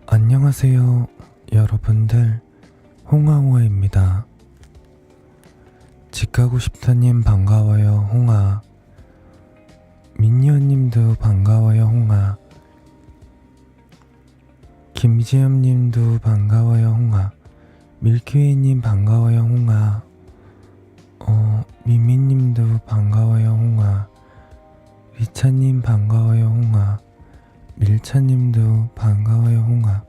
안녕하세요 여러분들, 홍하호아입니다. 집 가고 싶다님 반가워요 홍아. 민니언님도 반가워요 홍아. 김지엽님도 반가워요 홍아. 밀키웨이님 반가워요 홍아. 미미님도 반가워요 홍아. 리차님 반가워요 홍아. 밀차님도 반가워요 홍아.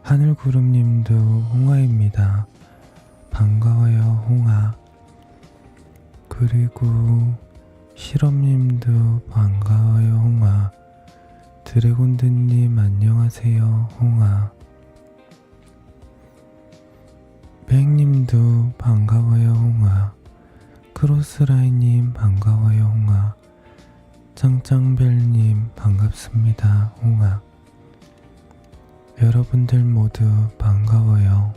하늘구름님도 홍아입니다. 반가워요 홍아. 그리고 실험님도 반가워요 홍아. 드래곤드님 안녕하세요 홍아. 백님도 반가워요 홍아. 크로스라인님 반가워요 홍아. 짱짱별님 반갑습니다 홍아. 여러분들 모두 반가워요.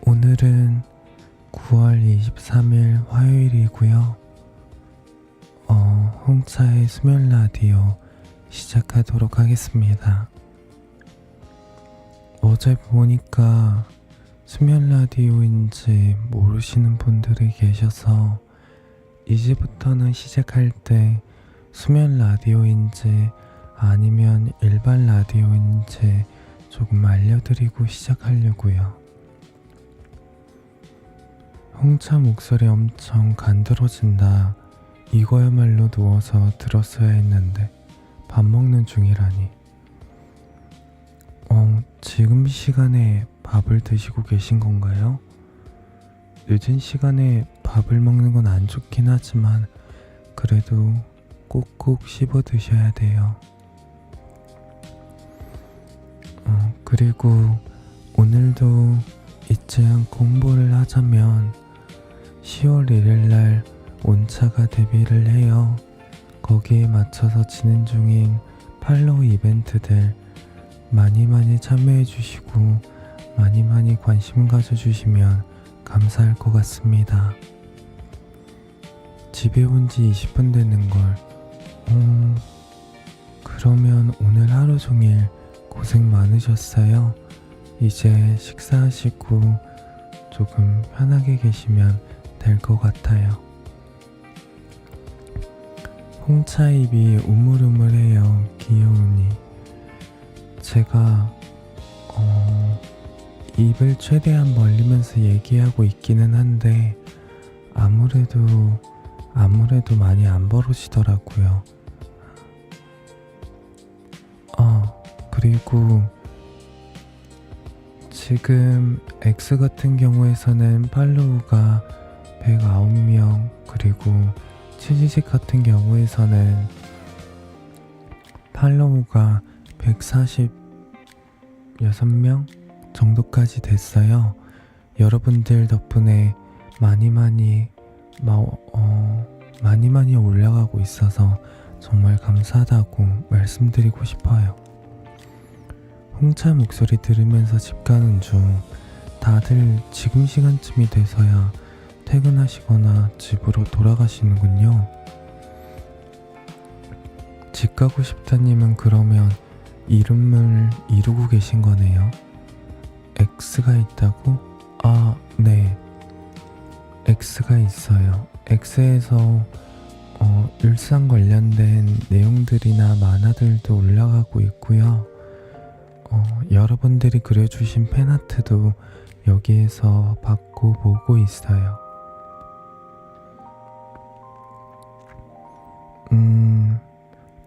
오늘은 9월 23일 화요일이고요. 홍차의 수면 라디오 시작하도록 하겠습니다. 어제 보니까 수면 라디오인지 모르시는 분들이 계셔서 이제부터는 시작할 때 수면 라디오인지 아니면 일반 라디오인지 조금 알려드리고 시작하려고요. 홍차 목소리 엄청 간드러진다. 이거야말로 누워서 들었어야 했는데 밥 먹는 중이라니. 지금 시간에 밥을 드시고 계신 건가요? 늦은 시간에 밥을 먹는 건 안 좋긴 하지만 그래도 꼭꼭 씹어 드셔야 돼요. 그리고 오늘도 잊지 않고 홍보를 하자면 10월 1일날 온차가 데뷔를 해요. 거기에 맞춰서 진행 중인 팔로우 이벤트들 많이 참여해 주시고 많이 관심 가져주시면 감사할 것 같습니다. 집에 온 지 20분 되는 걸. 그러면 오늘 하루 종일 고생 많으셨어요. 이제 식사하시고 조금 편하게 계시면 될 것 같아요. 홍차 입이 우물우물해요. 귀여우니. 제가 입을 최대한 벌리면서 얘기하고 있기는 한데 아무래도 많이 안 벌어지더라고요. 그리고 지금 X 같은 경우에서는 팔로우가 109명, 그리고 치지직 같은 경우에서는 팔로우가 146명 정도까지 됐어요. 여러분들 덕분에 많이 올라가고 있어서 정말 감사하다고 말씀드리고 싶어요. 홍차 목소리 들으면서 집 가는 중 다들 지금 시간쯤이 돼서야 퇴근하시거나 집으로 돌아가시는군요. 집 가고 싶다님은 그러면 이름을 이루고 계신 거네요. X가 있다고? 네. X가 있어요. X에서 일상 관련된 내용들이나 만화들도 올라가고 있고요. 여러분들이 그려주신 팬아트도 여기에서 받고 보고 있어요.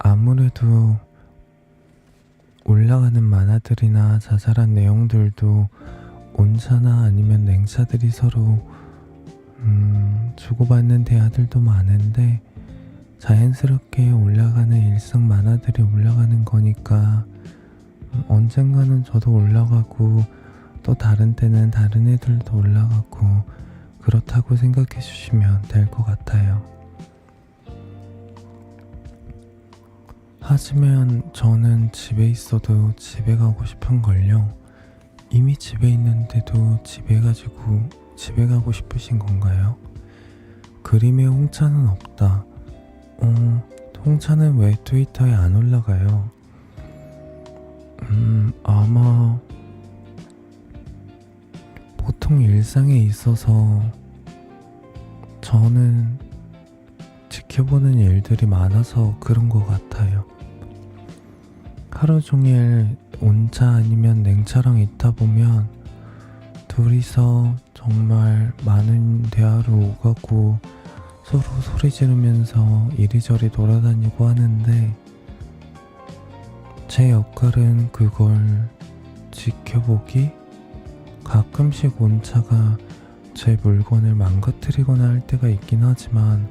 아무래도 올라가는 만화들이나 자잘한 내용들도 온차나 아니면 냉차들이 서로 주고받는 대화들도 많은데 자연스럽게 올라가는 일상 만화들이 올라가는 거니까 언젠가는 저도 올라가고 또 다른 때는 다른 애들도 올라가고 그렇다고 생각해 주시면 될 것 같아요. 하지만 저는 집에 있어도 집에 가고 싶은걸요. 이미 집에 있는데도 집에 가고 싶으신 건가요? 그림에 홍차는 없다. 홍차는 왜 트위터에 안 올라가요? 아마 보통 일상에 있어서 저는 지켜보는 일들이 많아서 그런 것 같아요. 하루 종일 온차 아니면 냉차랑 있다 보면 둘이서 정말 많은 대화를 오가고 서로 소리 지르면서 이리저리 돌아다니고 하는데 제 역할은 그걸 지켜보기? 가끔씩 온차가 제 물건을 망가뜨리거나 할 때가 있긴 하지만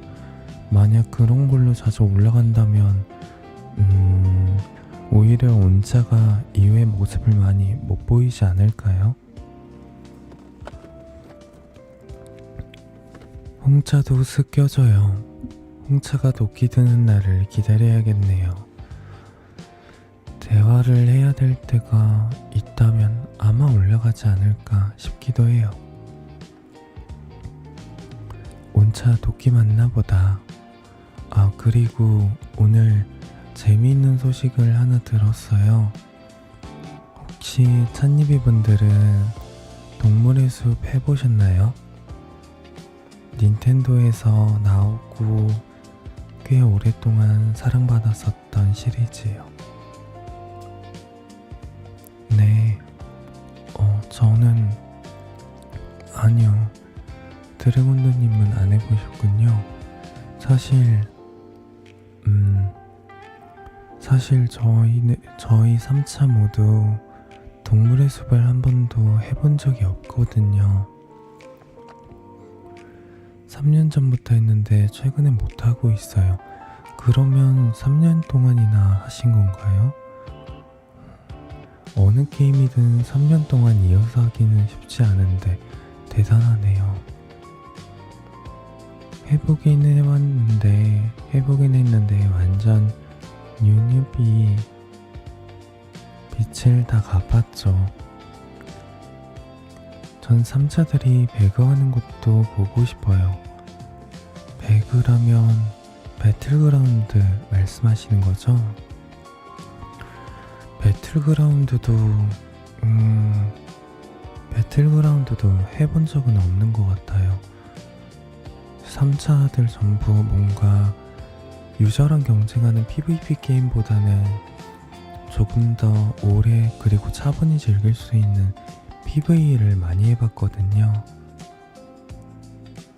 만약 그런 걸로 자주 올라간다면 오히려 온차가 이외의 모습을 많이 못 보이지 않을까요? 홍차도 습겨져요. 홍차가 도끼 드는 날을 기다려야겠네요. 대화를 해야 될 때가 있다면 아마 올라가지 않을까 싶기도 해요. 온차 도끼 맞나 보다. 아, 그리고 오늘 재미있는 소식을 하나 들었어요. 혹시 찬니비 분들은 동물의 숲 해보셨나요? 닌텐도에서 나오고 꽤 오랫동안 사랑받았었던 시리즈예요. 네, 저는 아니요. 드래곤드님은 안 해보셨군요. 사실 저희 3차 모두 동물의 숲을 한 번도 해본 적이 없거든요. 3년 전부터 했는데 최근에 못하고 있어요. 그러면 3년 동안이나 하신 건가요? 어느 게임이든 3년 동안 이어서 하기는 쉽지 않은데 대단하네요. 해보긴 했는데 완전 뉴뉴비 빛을 다 갚았죠. 전 3차들이 배그하는 것도 보고 싶어요. 배그라면 배틀그라운드 말씀하시는 거죠? 배틀그라운드도 해본 적은 없는 것 같아요. 3차들 전부 뭔가 유저랑 경쟁하는 PVP 게임보다는 조금 더 오래 그리고 차분히 즐길 수 있는 PVE를 많이 해봤거든요.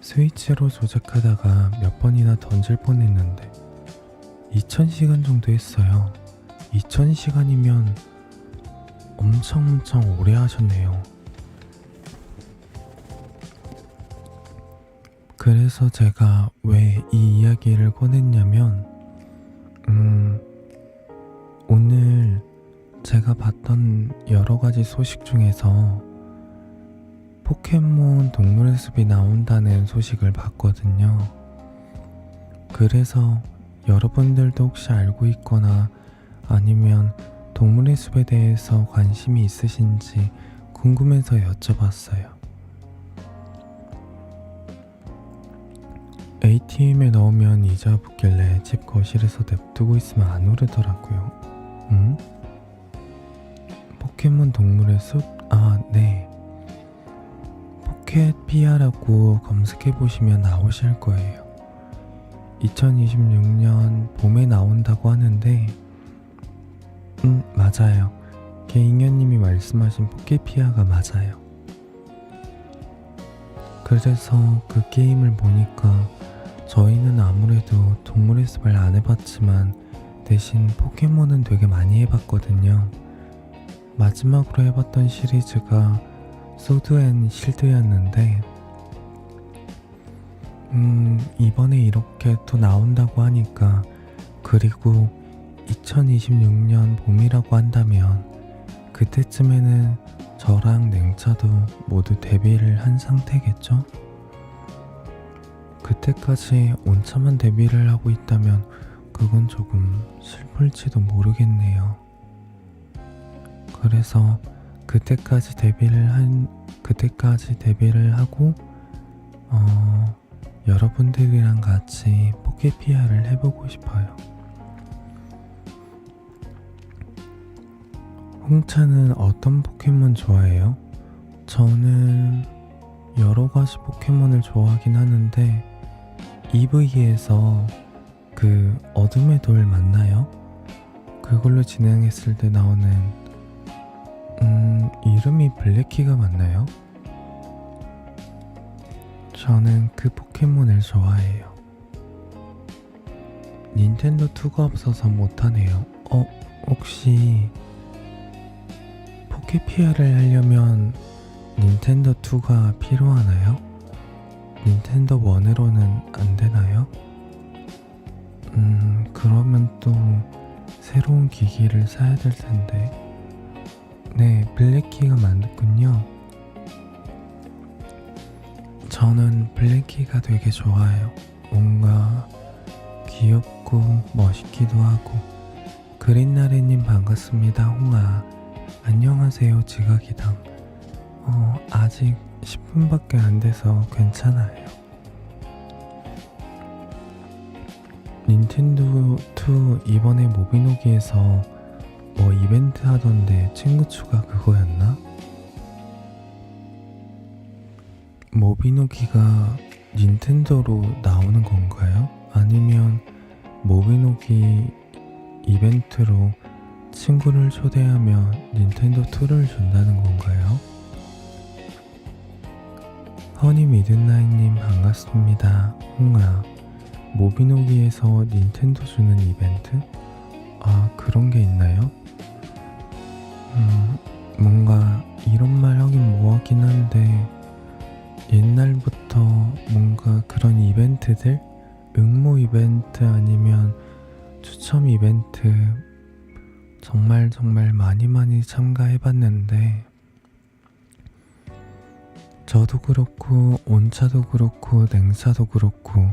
스위치로 조작하다가 몇 번이나 던질 뻔했는데 2000시간 정도 했어요. 2000시간이면 엄청 오래 하셨네요. 그래서 제가 왜 이 이야기를 꺼냈냐면 오늘 제가 봤던 여러가지 소식 중에서 포켓몬 동물의 숲이 나온다는 소식을 봤거든요. 그래서 여러분들도 혹시 알고 있거나 아니면 동물의 숲에 대해서 관심이 있으신지 궁금해서 여쭤봤어요. ATM에 넣으면 이자 붙길래 집 거실에서 냅두고 있으면 안 오르더라고요. 포켓몬 동물의 숲? 아, 네. 포켓피아라고 검색해보시면 나오실 거예요. 2026년 봄에 나온다고 하는데 맞아요. 개잉여님이 말씀하신 포켓피아가 맞아요. 그래서 그 게임을 보니까 저희는 아무래도 동물의 숲을 안 해봤지만 대신 포켓몬은 되게 많이 해봤거든요. 마지막으로 해봤던 시리즈가 소드 앤 실드였는데 이번에 이렇게 또 나온다고 하니까, 그리고 2026년 봄이라고 한다면 그때쯤에는 저랑 냉차도 모두 데뷔를 한 상태겠죠? 그때까지 온차만 데뷔를 하고 있다면 그건 조금 슬플지도 모르겠네요. 그래서 그때까지 데뷔를 하고 여러분들이랑 같이 포켓피아를 해보고 싶어요. 홍차는 어떤 포켓몬 좋아해요? 저는 여러 가지 포켓몬을 좋아하긴 하는데 EV에서 그 어둠의 돌 맞나요? 그걸로 진행했을 때 나오는 이름이 블랙키가 맞나요? 저는 그 포켓몬을 좋아해요. 닌텐도 2가 없어서 못하네요. 혹시 포켓피아를 하려면 닌텐도 2가 필요하나요? 닌텐도 1으로는 안 되나요? 그러면 또 새로운 기기를 사야 될 텐데. 네, 블랙키가 맞군요. 저는 블랙키가 되게 좋아요. 뭔가 귀엽고 멋있기도 하고. 그린나래님 반갑습니다. 홍아 안녕하세요. 지각이당. 아직 10분밖에 안 돼서 괜찮아요. 닌텐도 2 이번에 모비노기에서 뭐 이벤트 하던데 친구 추가 그거였나? 모비노기가 닌텐도로 나오는 건가요? 아니면 모비노기 이벤트로 친구를 초대하면 닌텐도 2를 준다는 건가요? 허니 미드나잇님 반갑습니다. 홍아 모비노기에서 닌텐도 주는 이벤트? 그런 게 있나요? 뭔가 이런 말 하긴 뭐하긴 한데 옛날부터 뭔가 그런 이벤트들? 응모 이벤트 아니면 추첨 이벤트 정말 많이 참가해봤는데 저도 그렇고 온차도 그렇고 냉차도 그렇고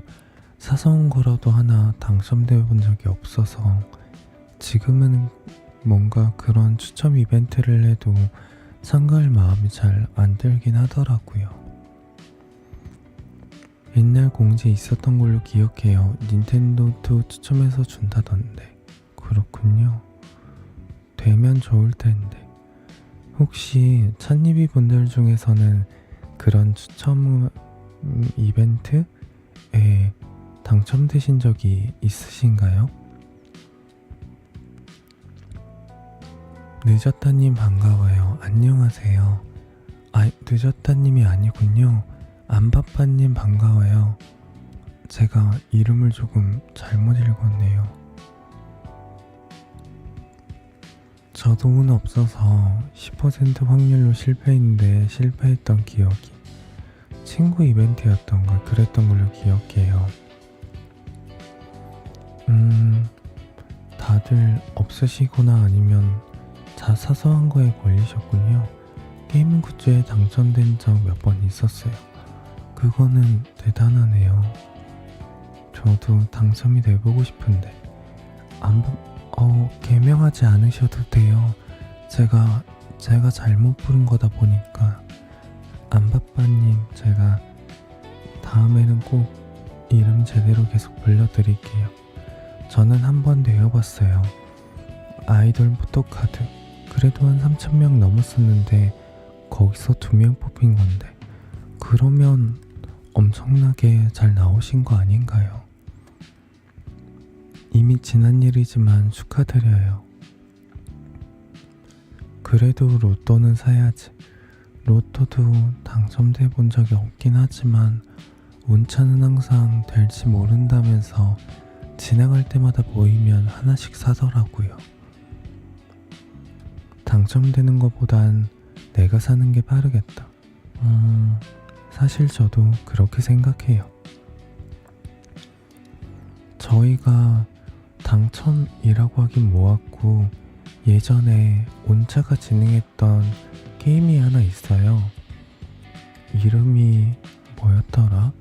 사서 온 거라도 하나 당첨되어 본 적이 없어서 지금은 뭔가 그런 추첨 이벤트를 해도 참가할 마음이 잘 안 들긴 하더라고요. 옛날 공지 있었던 걸로 기억해요. 닌텐도 2 추첨해서 준다던데. 그렇군요. 되면 좋을 텐데. 혹시 찬니비 분들 중에서는 그런 추첨 이벤트에 당첨되신 적이 있으신가요? 늦었다님 반가워요. 안녕하세요. 늦었다님이 아니군요. 안바빠님 반가워요. 제가 이름을 조금 잘못 읽었네요. 저도 운 없어서 10% 확률로 실패했는데 실패했던 기억이 친구 이벤트였던 걸 그랬던 걸로 기억해요. 다들 없으시거나 아니면 사소한 거에 걸리셨군요. 게임 굿즈에 당첨된 적 몇 번 있었어요. 그거는 대단하네요. 저도 당첨이 돼보고 싶은데 개명하지 않으셔도 돼요. 제가 잘못 부른 거다 보니까. 안바빠님 제가 다음에는 꼭 이름 제대로 계속 불러드릴게요. 저는 한번 내어봤어요. 아이돌 포토카드. 그래도 한 3,000명 넘었었는데 거기서 2명 뽑힌 건데 그러면 엄청나게 잘 나오신 거 아닌가요? 이미 지난 일이지만 축하드려요. 그래도 로또는 사야지. 로또도 당첨돼 본 적이 없긴 하지만 운차는 항상 될지 모른다면서 지나갈 때마다 보이면 하나씩 사더라고요. 당첨되는 것보단 내가 사는 게 빠르겠다. 사실 저도 그렇게 생각해요. 저희가 당첨이라고 하긴 뭐하고 예전에 온차가 진행했던 게임이 하나 있어요. 이름이 뭐였더라?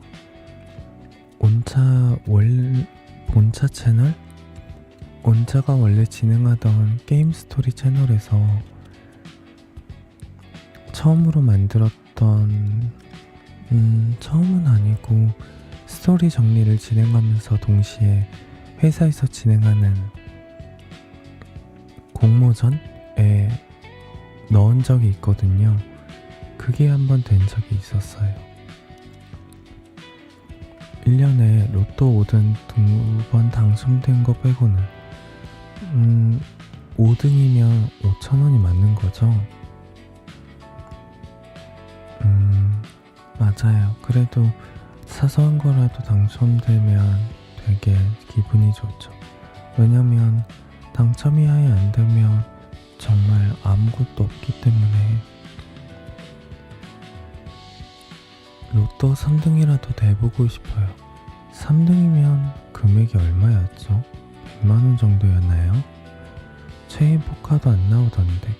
본차 채널? 온차가 원래 진행하던 게임 스토리 채널에서 처음으로 만들었던 처음은 아니고 스토리 정리를 진행하면서 동시에 회사에서 진행하는 공모전에 넣은 적이 있거든요. 그게 한번 된 적이 있었어요. 1년에 로또 5등 2번 당첨된 거 빼고는 5등이면 5,000원이 맞는 거죠? 맞아요. 그래도 사소한 거라도 당첨되면 되게 기분이 좋죠. 왜냐면 당첨이 아예 안 되면 정말 아무것도 없기 때문에. 로또 3등이라도 돼보고 싶어요. 3등이면 금액이 얼마였죠? 100만원 정도였나요? 최애포카도 안 나오던데.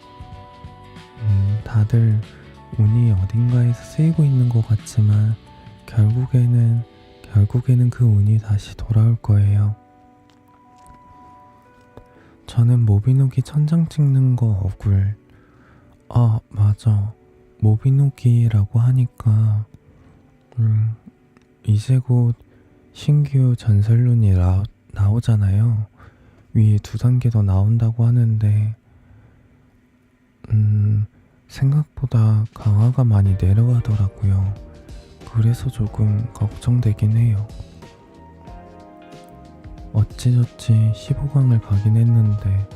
다들 운이 어딘가에서 쓰이고 있는 것 같지만 결국에는 그 운이 다시 돌아올 거예요. 저는 모비노기 천장 찍는 거 억울. 아, 맞아. 모비노기라고 하니까 이제 곧 신규 전설룬이 나오잖아요. 위에 2단계 더 나온다고 하는데 생각보다 강화가 많이 내려가더라고요. 그래서 조금 걱정되긴 해요. 어찌저찌 15강을 가긴 했는데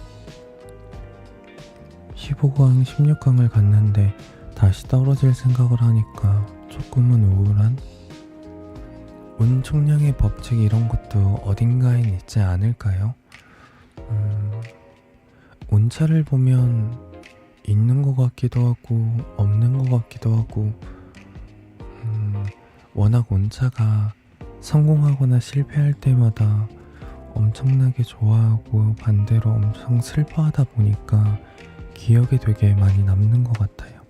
15강, 16강을 갔는데 다시 떨어질 생각을 하니까 조금은 우울한? 운 총량의 법칙 이런 것도 어딘가엔 있지 않을까요? 운차를 보면 있는 것 같기도 하고 없는 것 같기도 하고 워낙 운차가 성공하거나 실패할 때마다 엄청나게 좋아하고 반대로 엄청 슬퍼하다 보니까 기억에 되게 많이 남는 것 같아요.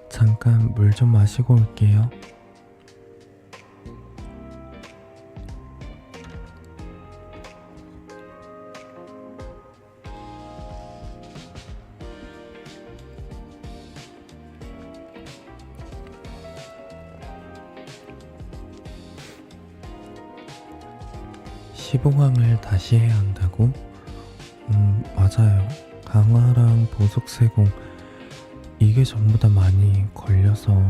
잠깐 물 좀 마시고 올게요. (15강을) 다시 해야 한다고? 맞아요. 강화랑 보석 세공 이게 전부 다 많이 걸려서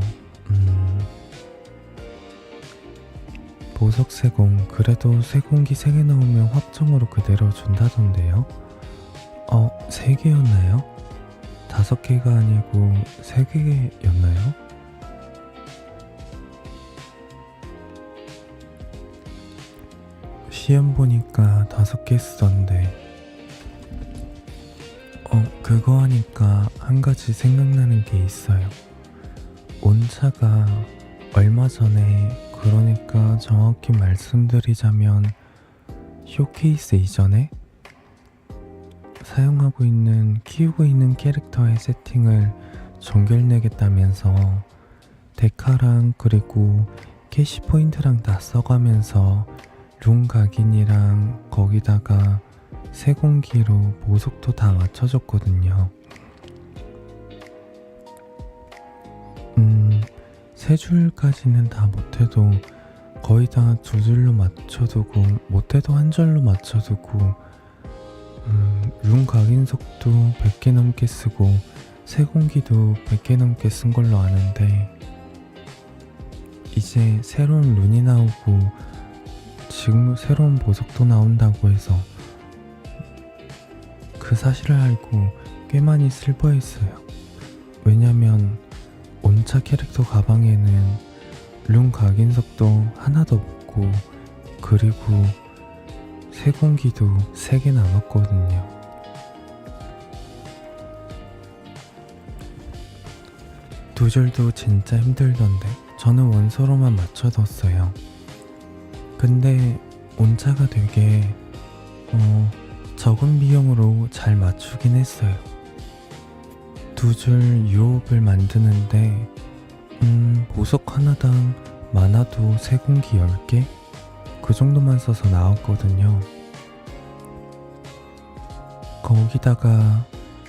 보석 세공 그래도 세공기 3개 나오면 확정으로 그대로 준다던데요? 3개였나요? 5개가 아니고 3개였나요? 시험 보니까 5개 쓰던데 그거 하니까 한 가지 생각나는 게 있어요. 온차가 얼마 전에, 그러니까 정확히 말씀드리자면 쇼케이스 이전에 사용하고 있는, 키우고 있는 캐릭터의 세팅을 정결내겠다면서 데카랑 그리고 캐시 포인트랑 다 써가면서 룬 각인이랑 거기다가 세공기로 보석도 다 맞춰줬거든요. 3줄까지는 다 못해도 거의 다 2줄로 맞춰두고, 못해도 1줄로 맞춰두고 룬 각인석도 100개 넘게 쓰고 세공기도 100개 넘게 쓴 걸로 아는데, 이제 새로운 룬이 나오고 지금 새로운 보석도 나온다고 해서 그 사실을 알고 꽤 많이 슬퍼했어요. 왜냐면 온차 캐릭터 가방에는 룬 각인석도 하나도 없고 그리고 세공기도 3개 남았거든요. 두 줄도 진짜 힘들던데 저는 원소로만 맞춰뒀어요. 근데 온차가 되게 적은 비용으로 잘 맞추긴 했어요. 2줄 유업을 만드는데 보석 하나당 많아도 세공기 10개? 그 정도만 써서 나왔거든요. 거기다가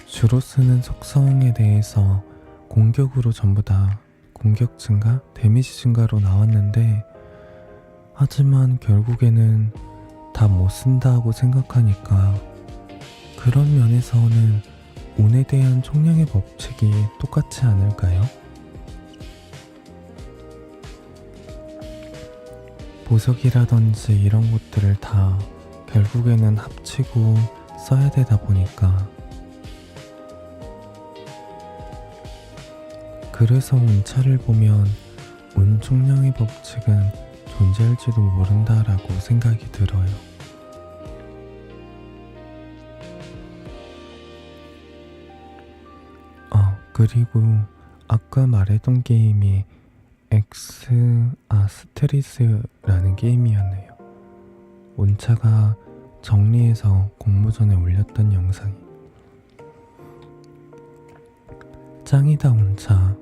주로 쓰는 속성에 대해서 공격으로 전부 다 공격 증가? 데미지 증가로 나왔는데, 하지만 결국에는 다 못 쓴다고 생각하니까 그런 면에서는 운에 대한 총량의 법칙이 똑같지 않을까요? 보석이라든지 이런 것들을 다 결국에는 합치고 써야 되다 보니까 그래서 운차를 보면 운총량의 법칙은 존재할지도 모른다라고 생각이 들어요. 그리고 아까 말했던 게임이 스트리스라는 게임이었네요. 온차가 정리해서 공모전에 올렸던 영상이. 짱이다 온차.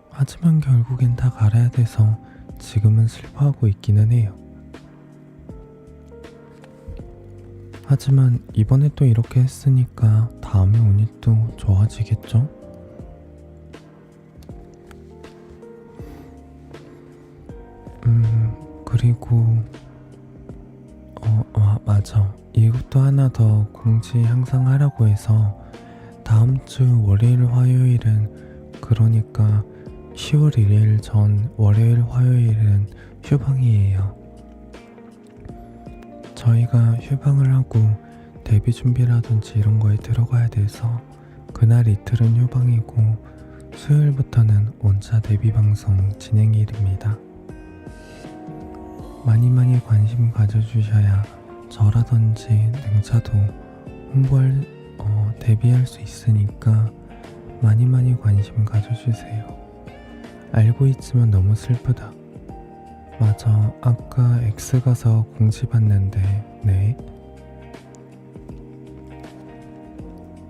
하지만 결국엔 다 갈아야 돼서 지금은 슬퍼하고 있기는 해요. 하지만 이번에 또 이렇게 했으니까 다음에 운이 또 좋아지겠죠? 그리고 맞아. 이것도 하나 더 공지 항상 하라고 해서 다음 주 월요일 화요일은 그러니까 10월 1일 전 월요일 화요일은 휴방이에요. 저희가 휴방을 하고 데뷔 준비라든지 이런 거에 들어가야 돼서 그날 이틀은 휴방이고 수요일부터는 온차 데뷔 방송 진행일입니다. 많이 관심 가져주셔야 저라든지 능차도 데뷔할 수 있으니까 많이 관심 가져주세요. 알고 있지만 너무 슬프다. 맞아, 아까 X 가서 공지 봤는데 네.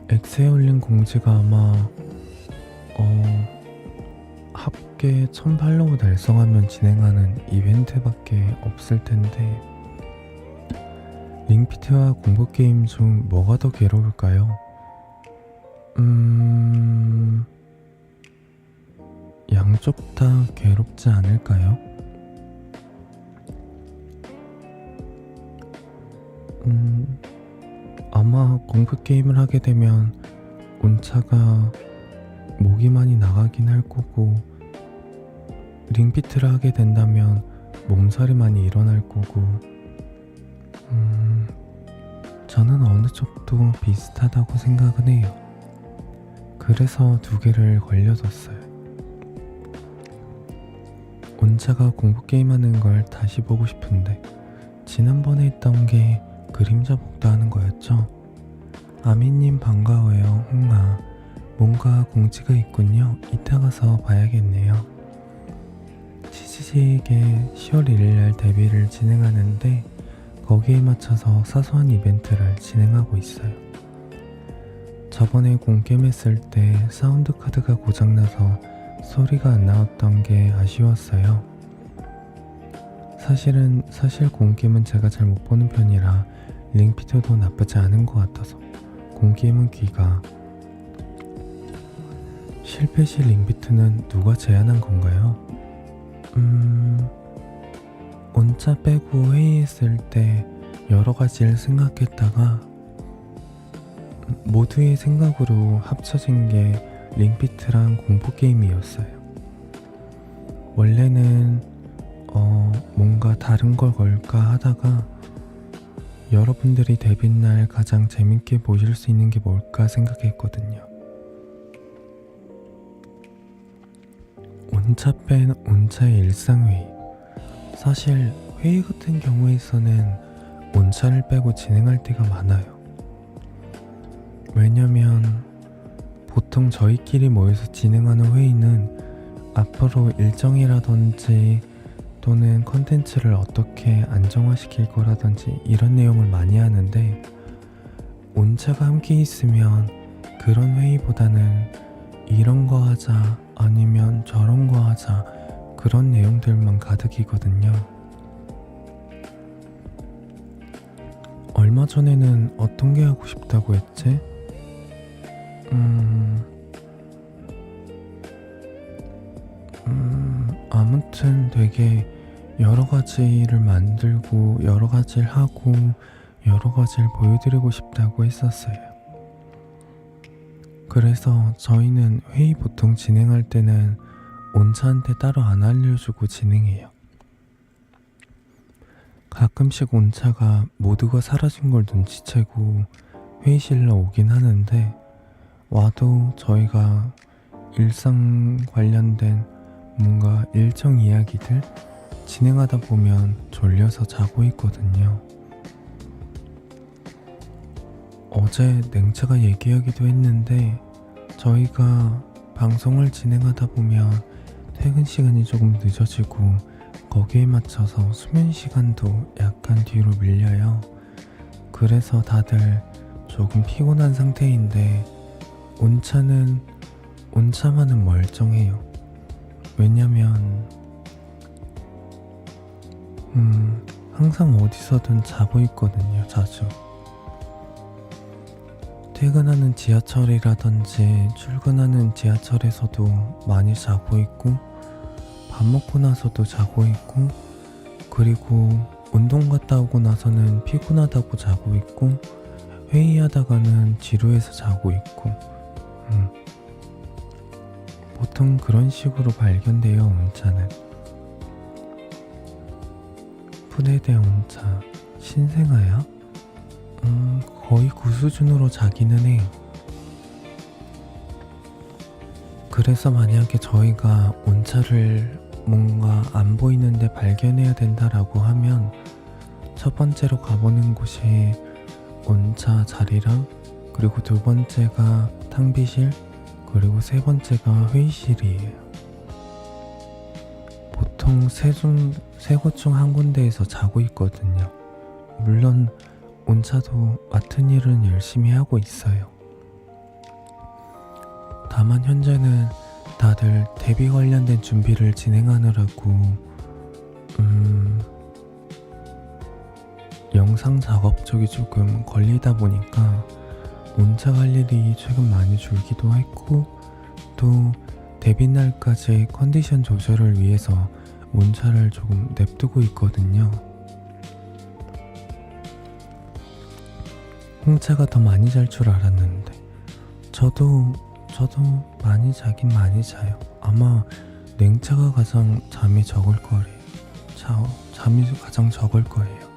X에 올린 공지가 아마 합계 1000팔로우 달성하면 진행하는 이벤트밖에 없을 텐데 링피트와 공포게임 중 뭐가 더 괴로울까요? 양쪽 다 괴롭지 않을까요? 아마 공포게임을 하게 되면 온차가 목이 많이 나가긴 할 거고 링피트를 하게 된다면 몸살이 많이 일어날 거고 저는 어느 쪽도 비슷하다고 생각은 해요. 그래서 두 개를 걸려뒀어요. 온차가 공포게임 하는 걸 다시 보고 싶은데 지난번에 했던 게 그림자 복도하는 거였죠? 아미님 반가워요. 홍아, 뭔가 공지가 있군요. 이따 가서 봐야겠네요. 치즈지에게 10월 1일날 데뷔를 진행하는데 거기에 맞춰서 사소한 이벤트를 진행하고 있어요. 저번에 공게임 했을 때 사운드 카드가 고장나서 소리가 안 나왔던 게 아쉬웠어요. 사실 공게임은 제가 잘 못 보는 편이라 링피트도 나쁘지 않은 것 같아서 공게임은 귀가. 실패 시 링피트는 누가 제안한 건가요? 온차 빼고 회의했을 때 여러 가지를 생각했다가 모두의 생각으로 합쳐진 게 링피트랑 공포게임이었어요. 원래는 뭔가 다른 걸 걸까 하다가 여러분들이 데뷔날 가장 재밌게 보실 수 있는 게 뭘까 생각했거든요. 온차 뺀 온차의 일상회의. 사실 회의 같은 경우에서는 온차를 빼고 진행할 때가 많아요. 왜냐면 보통 저희끼리 모여서 진행하는 회의는 앞으로 일정이라든지 또는 컨텐츠를 어떻게 안정화시킬 거라든지 이런 내용을 많이 하는데 온차가 함께 있으면 그런 회의보다는 이런 거 하자 아니면 저런 거 하자 그런 내용들만 가득이거든요. 얼마 전에는 어떤 게 하고 싶다고 했지? 아무튼 되게 여러 가지를 만들고 여러 가지를 하고 여러 가지를 보여드리고 싶다고 했었어요. 그래서 저희는 회의 보통 진행할 때는 온차한테 따로 안 알려주고 진행해요. 가끔씩 온차가 모두가 사라진 걸 눈치채고 회의실로 오긴 하는데 와도 저희가 일상 관련된 뭔가 일정 이야기들 진행하다 보면 졸려서 자고 있거든요. 어제 냉차가 얘기하기도 했는데 저희가 방송을 진행하다 보면 퇴근 시간이 조금 늦어지고 거기에 맞춰서 수면 시간도 약간 뒤로 밀려요. 그래서 다들 조금 피곤한 상태인데 온차만은 멀쩡해요. 왜냐면 항상 어디서든 자고 있거든요. 자주 퇴근하는 지하철이라든지 출근하는 지하철에서도 많이 자고 있고 밥 먹고 나서도 자고 있고 그리고 운동 갔다 오고 나서는 피곤하다고 자고 있고 회의하다가는 지루해서 자고 있고 보통 그런 식으로 발견돼요. 온차는 푸대대 온차 신생아야? 거의 그 수준으로 자기는 해요. 그래서 만약에 저희가 온차를 뭔가 안 보이는데 발견해야 된다라고 하면 첫 번째로 가보는 곳이 온차 자리랑 그리고 두 번째가 탕비실 그리고 세 번째가 회의실이에요. 보통 세 곳 중 한 군데에서 자고 있거든요. 물론 온차도 맡은 일은 열심히 하고 있어요. 다만 현재는 다들 데뷔 관련된 준비를 진행하느라고 영상 작업 쪽이 조금 걸리다 보니까 온차 갈 일이 최근 많이 줄기도 했고 또 데뷔 날까지 컨디션 조절을 위해서 온차를 조금 냅두고 있거든요. 홍차가 더 많이 잘 줄 알았는데 저도 많이 자긴 많이 자요. 아마 냉차가 가장 잠이 적을 거예요. 잠이 가장 적을 거예요.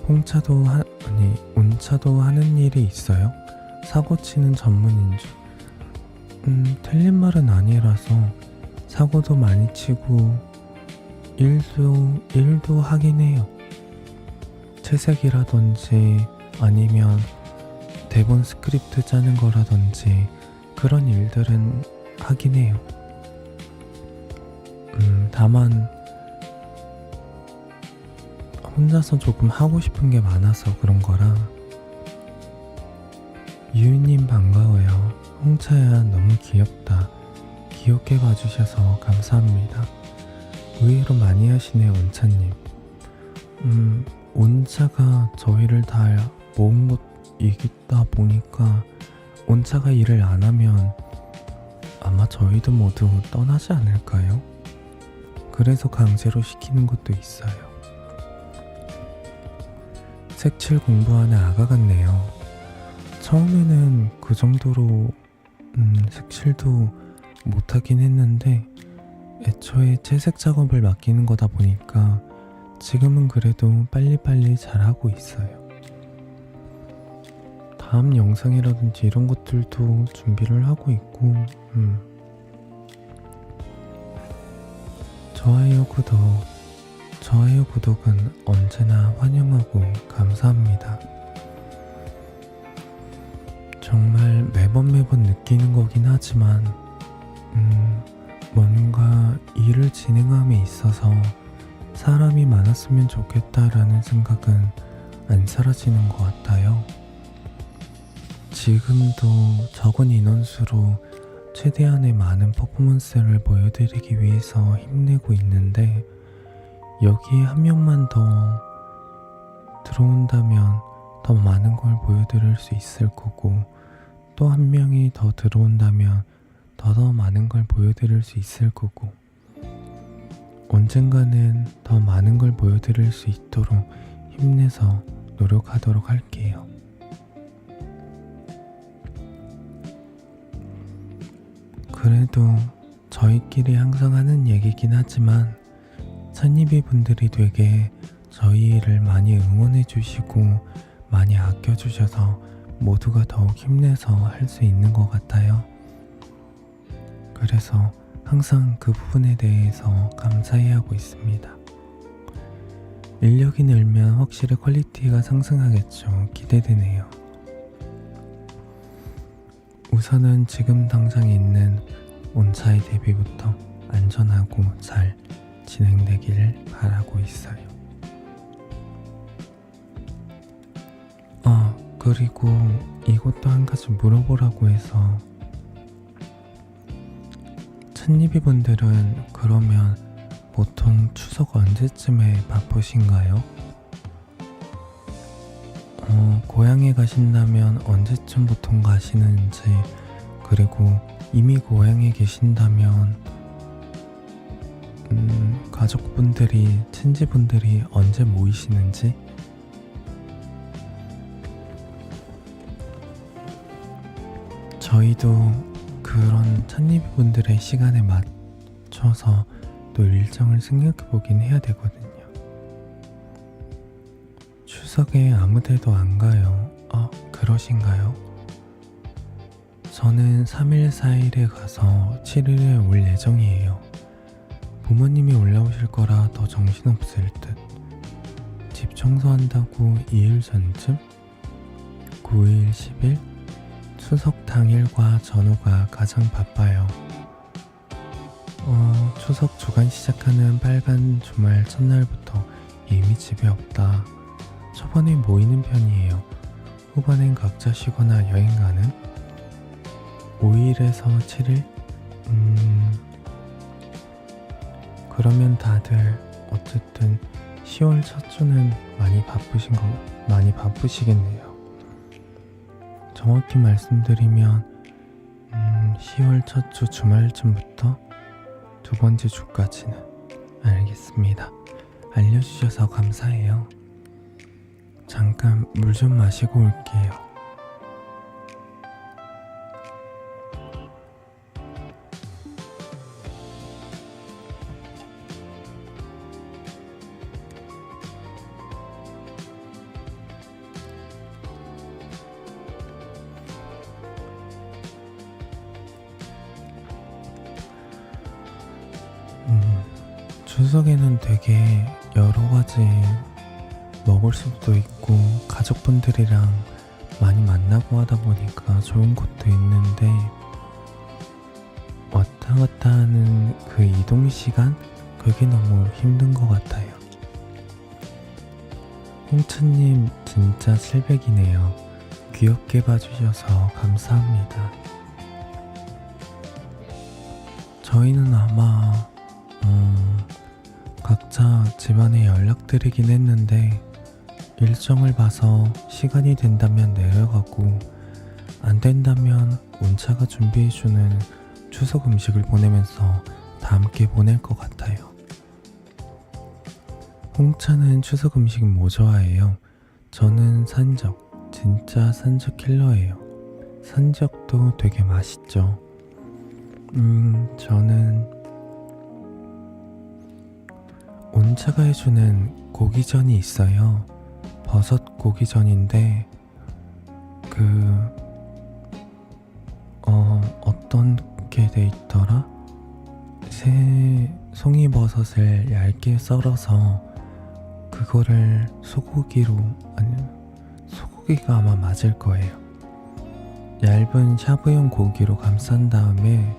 온차도 하는 일이 있어요. 사고 치는 전문인 줄. 틀린 말은 아니라서 사고도 많이 치고 일도 하긴 해요. 채색이라든지 아니면 대본 스크립트 짜는 거라든지 그런 일들은 하긴 해요. 다만 혼자서 조금 하고 싶은 게 많아서 그런 거라. 유유님 반가워요. 홍차야 너무 귀엽다. 귀엽게 봐주셔서 감사합니다. 의외로 많이 하시네요. 온차님. 온차가 저희를 다 모은 것이다 보니까 온차가 일을 안 하면 아마 저희도 모두 떠나지 않을까요? 그래서 강제로 시키는 것도 있어요. 색칠 공부하는 아가 같네요. 처음에는 그 정도로 색칠도 못하긴 했는데 애초에 채색 작업을 맡기는 거다 보니까 지금은 그래도 빨리빨리 잘하고 있어요. 다음 영상이라든지 이런 것들도 준비를 하고 있고 좋아요 구독은 언제나 환영하고 감사합니다. 정말 매번 느끼는 거긴 하지만 뭔가 일을 진행함에 있어서 사람이 많았으면 좋겠다라는 생각은 안 사라지는 것 같아요. 지금도 적은 인원수로 최대한의 많은 퍼포먼스를 보여드리기 위해서 힘내고 있는데 여기에 한 명만 더 들어온다면 더 많은 걸 보여드릴 수 있을 거고 또 한 명이 더 들어온다면 더 많은 걸 보여드릴 수 있을 거고 언젠가는 더 많은 걸 보여드릴 수 있도록 힘내서 노력하도록 할게요. 그래도 저희끼리 항상 하는 얘기긴 하지만 찬이비 분들이 되게 저희를 많이 응원해 주시고 많이 아껴 주셔서 모두가 더욱 힘내서 할 수 있는 것 같아요. 그래서 항상 그 부분에 대해서 감사해 하고 있습니다. 인력이 늘면 확실히 퀄리티가 상승하겠죠. 기대되네요. 우선은 지금 당장 있는 온차의 데뷔부터 안전하고 잘 진행되기를 바라고 있어요. 그리고 이것도 한 가지 물어보라고 해서, 찬이비 분들은 그러면 보통 추석 언제쯤에 바쁘신가요? 고향에 가신다면 언제쯤 보통 가시는지, 그리고 이미 고향에 계신다면 가족분들이, 친지분들이 언제 모이시는지. 저희도 그런 찬이비 분들의 시간에 맞춰서 또 일정을 생각해 보긴 해야 되거든요. 추석에 아무데도 안 가요. 그러신가요? 저는 3일, 4일에 가서 7일에 올 예정이에요. 부모님이 올라오실 거라 더 정신없을 듯. 집 청소한다고 2일 전쯤? 9일, 10일? 추석 당일과 전후가 가장 바빠요. 추석 주간 시작하는 빨간 주말 첫날부터 이미 집에 없다. 초반에 모이는 편이에요. 후반엔 각자 쉬거나 여행 가는? 5일에서 7일? 그러면 다들 어쨌든 10월 첫 주는 많이 바쁘시겠네요. 정확히 말씀드리면 10월 첫 주 주말쯤부터 두 번째 주까지는. 알겠습니다. 알려주셔서 감사해요. 잠깐 물 좀 마시고 올게요. 추석에는 되게 여러 가지 먹을 수도 있고 가족분들이랑 많이 만나고 하다 보니까 좋은 곳도 있는데, 왔다 갔다 하는 그 이동 시간? 그게 너무 힘든 것 같아요. 홍차님 진짜 700이네요. 귀엽게 봐주셔서 감사합니다. 저희는 아마 각자 집안에 연락드리긴 했는데, 일정을 봐서 시간이 된다면 내려가고 안 된다면 온차가 준비해주는 추석 음식을 보내면서 다 함께 보낼 것 같아요. 홍차는 추석 음식 뭐 좋아해요? 저는 산적, 진짜 산적 킬러예요. 산적도 되게 맛있죠. 저는 온차가 해주는 고기전이 있어요. 버섯 고기전인데 어떤 게 돼 있더라? 송이버섯을 얇게 썰어서 그거를 소고기가 아마 맞을 거예요. 얇은 샤브용 고기로 감싼 다음에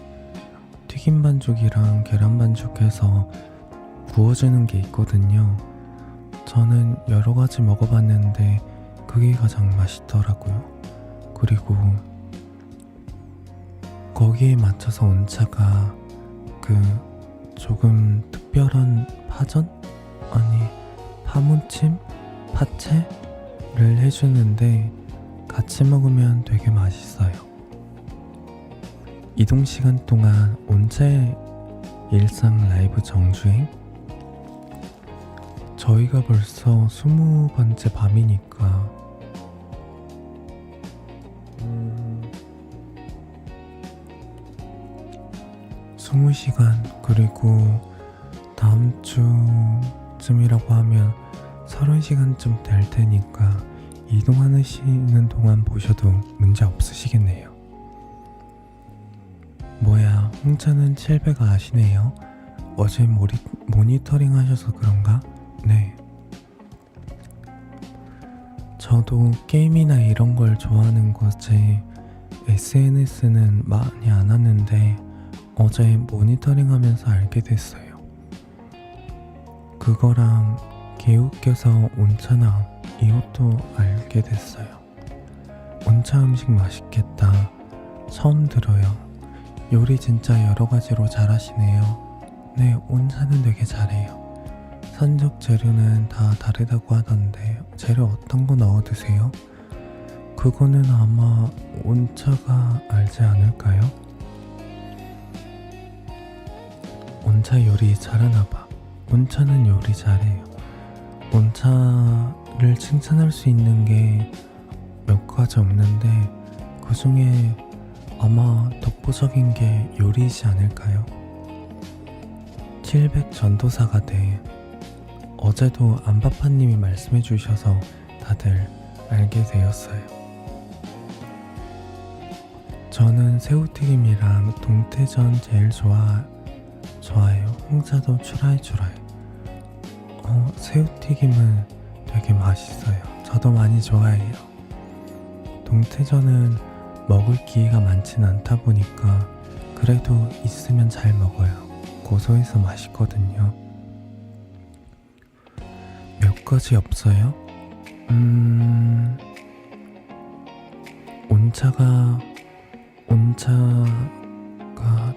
튀김 반죽이랑 계란 반죽해서 구워주는 게 있거든요. 저는 여러 가지 먹어봤는데 그게 가장 맛있더라고요. 그리고 거기에 맞춰서 온차가 조금 특별한 파전? 파무침? 파채를 해주는데 같이 먹으면 되게 맛있어요. 이동 시간 동안 온차의 일상 라이브 정주행? 저희가 벌써 20번째 밤이니까 20시간, 그리고 다음 주쯤이라고 하면 30시간쯤 될 테니까 이동하시는 동안 보셔도 문제 없으시겠네요. 뭐야, 홍차는 700 아시네요. 어제 모니터링 하셔서 그런가? 네. 저도 게임이나 이런 걸 좋아하는 거지 SNS는 많이 안 하는데 어제 모니터링 하면서 알게 됐어요. 그거랑 개웃겨서 온차나 이것도 알게 됐어요. 온차 음식 맛있겠다. 처음 들어요. 요리 진짜 여러 가지로 잘하시네요. 네, 온차는 되게 잘해요. 산적 재료는 다 다르다고 하던데 재료 어떤 거 넣어 드세요? 그거는 아마 온차가 알지 않을까요? 온차 요리 잘하나봐. 온차는 요리 잘해요. 온차를 칭찬할 수 있는 게 몇 가지 없는데 그 중에 아마 독보적인 게 요리이지 않을까요? 700 전도사가 돼. 어제도 안바파님이 말씀해 주셔서 다들 알게 되었어요. 저는 새우튀김이랑 동태전 제일 좋아해요. 홍차도 추라이. 새우튀김은 되게 맛있어요. 저도 많이 좋아해요. 동태전은 먹을 기회가 많진 않다 보니까 그래도 있으면 잘 먹어요. 고소해서 맛있거든요. 몇 가지 없어요? 온차가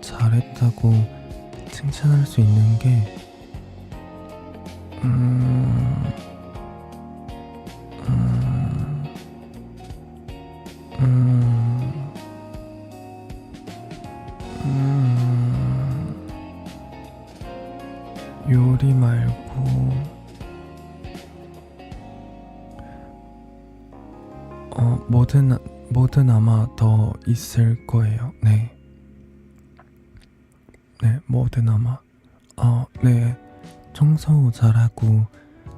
잘했다고 칭찬할 수 있는 게 요리 말고 뭐든 아마 더 있을 거예요. 네, 뭐든 아마 네, 청소 잘하고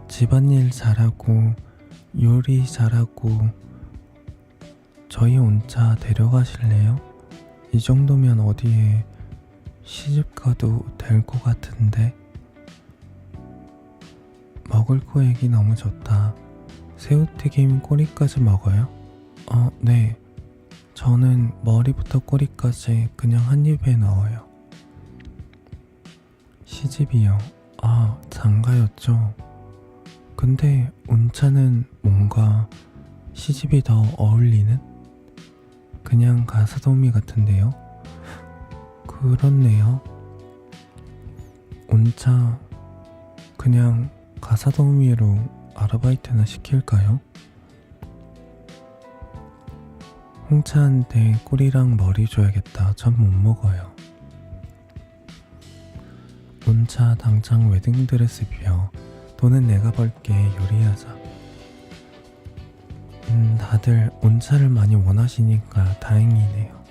집안일 잘하고 요리 잘하고 저희 온차 데려가실래요? 이 정도면 어디에 시집가도 될 것 같은데. 먹을 거 얘기 너무 좋다. 새우튀김 꼬리까지 먹어요? 네. 저는 머리부터 꼬리까지 그냥 한 입에 넣어요. 시집이요? 장가였죠. 근데 온차는 뭔가 시집이 더 어울리는? 그냥 가사도우미 같은데요? 그렇네요. 온차 그냥 가사도우미로 아르바이트나 시킬까요? 홍차한테 꼬리랑 머리 줘야겠다. 전 못 먹어요. 온차 당장 웨딩드레스 입혀. 돈은 내가 벌게. 요리하자. 다들 온차를 많이 원하시니까 다행이네요.